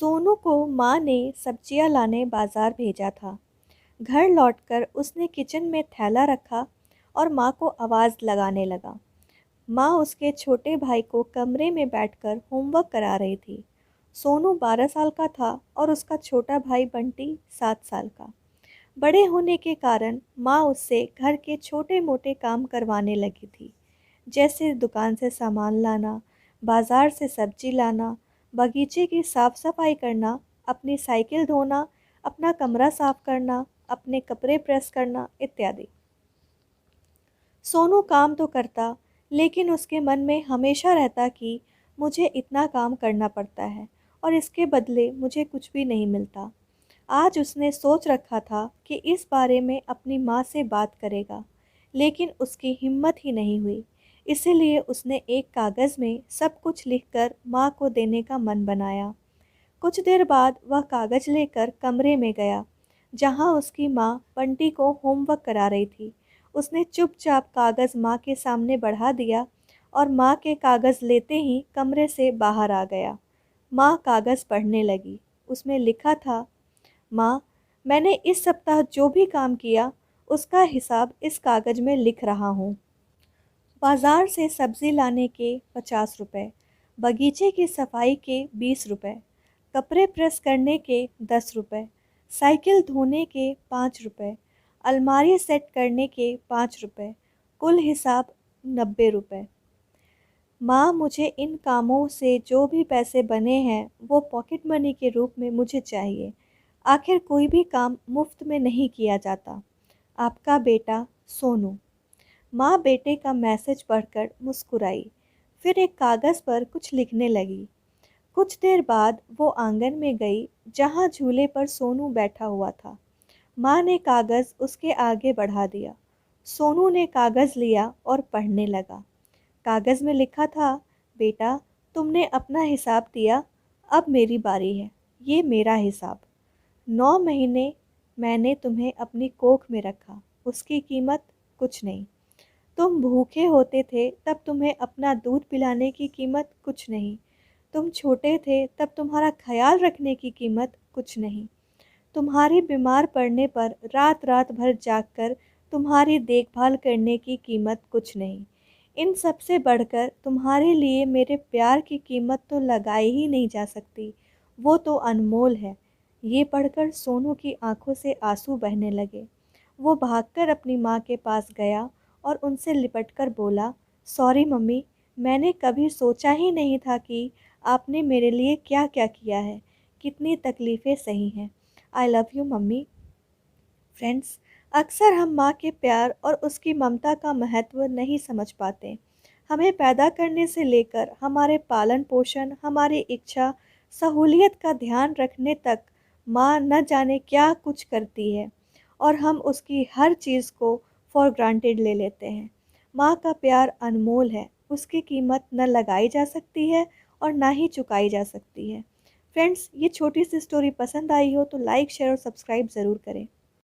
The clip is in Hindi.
सोनू को माँ ने सब्जियाँ लाने बाजार भेजा था। घर लौटकर उसने किचन में थैला रखा और माँ को आवाज़ लगाने लगा। माँ उसके छोटे भाई को कमरे में बैठकर होमवर्क करा रही थी। सोनू 12 साल का था और उसका छोटा भाई बंटी 7 साल का। बड़े होने के कारण माँ उससे घर के छोटे मोटे काम करवाने लगी थी, जैसे दुकान से सामान लाना, बाज़ार से सब्जी लाना, बगीचे की साफ़ सफाई करना, अपनी साइकिल धोना, अपना कमरा साफ़ करना, अपने कपड़े प्रेस करना इत्यादि। सोनू काम तो करता, लेकिन उसके मन में हमेशा रहता कि मुझे इतना काम करना पड़ता है और इसके बदले मुझे कुछ भी नहीं मिलता। आज उसने सोच रखा था कि इस बारे में अपनी माँ से बात करेगा, लेकिन उसकी हिम्मत ही नहीं हुई। इसीलिए उसने एक कागज़ में सब कुछ लिखकर माँ को देने का मन बनाया। कुछ देर बाद वह कागज़ लेकर कमरे में गया, जहाँ उसकी माँ बंटी को होमवर्क करा रही थी। उसने चुपचाप कागज़ माँ के सामने बढ़ा दिया और माँ के कागज़ लेते ही कमरे से बाहर आ गया। माँ कागज़ पढ़ने लगी। उसमें लिखा था, माँ, मैंने इस सप्ताह जो भी काम किया उसका हिसाब इस कागज़ में लिख रहा हूँ। बाज़ार से सब्ज़ी लाने के 50 रुपये, बगीचे की सफाई के 20 रुपये, कपड़े प्रेस करने के 10 रुपये, साइकिल धोने के 5 रुपये, अलमारी सेट करने के 5 रुपये, कुल हिसाब 90 रुपये। माँ, मुझे इन कामों से जो भी पैसे बने हैं वो पॉकेट मनी के रूप में मुझे चाहिए। आखिर कोई भी काम मुफ्त में नहीं किया जाता। आपका बेटा सोनू। माँ बेटे का मैसेज पढ़कर मुस्कुराई, फिर एक कागज़ पर कुछ लिखने लगी। कुछ देर बाद वो आंगन में गई, जहाँ झूले पर सोनू बैठा हुआ था। माँ ने कागज़ उसके आगे बढ़ा दिया। सोनू ने कागज़ लिया और पढ़ने लगा। कागज़ में लिखा था, बेटा, तुमने अपना हिसाब दिया, अब मेरी बारी है। ये मेरा हिसाब। 9 महीने मैंने तुम्हें अपनी कोख में रखा, उसकी कीमत कुछ नहीं। तुम भूखे होते थे तब तुम्हें अपना दूध पिलाने की कीमत कुछ नहीं। तुम छोटे थे तब तुम्हारा ख्याल रखने की कीमत कुछ नहीं। तुम्हारी बीमार पड़ने पर रात रात भर जागकर तुम्हारी देखभाल करने की कीमत कुछ नहीं। इन सब से बढ़कर तुम्हारे लिए मेरे प्यार की कीमत तो लगाई ही नहीं जा सकती, वो तो अनमोल है। ये पढ़कर सोनू की आंखों से आंसू बहने लगे। वो भागकर अपनी माँ के पास गया और उनसे लिपटकर बोला, सॉरी मम्मी, मैंने कभी सोचा ही नहीं था कि आपने मेरे लिए क्या क्या किया है, कितनी तकलीफ़ें सही हैं। I love you mummy. Friends, अक्सर हम माँ के प्यार और उसकी ममता का महत्व नहीं समझ पाते। हमें पैदा करने से लेकर हमारे पालन पोषण, हमारी इच्छा, सहूलियत का ध्यान रखने तक माँ न जाने क्या कुछ करती है और हम उसकी हर चीज़ को फॉर ग्रांटेड ले लेते हैं। माँ का प्यार अनमोल है, उसकी कीमत न लगाई जा सकती है और ना ही चुकाई जा सकती है। फ्रेंड्स, ये छोटी सी स्टोरी पसंद आई हो तो लाइक, शेयर और सब्सक्राइब ज़रूर करें।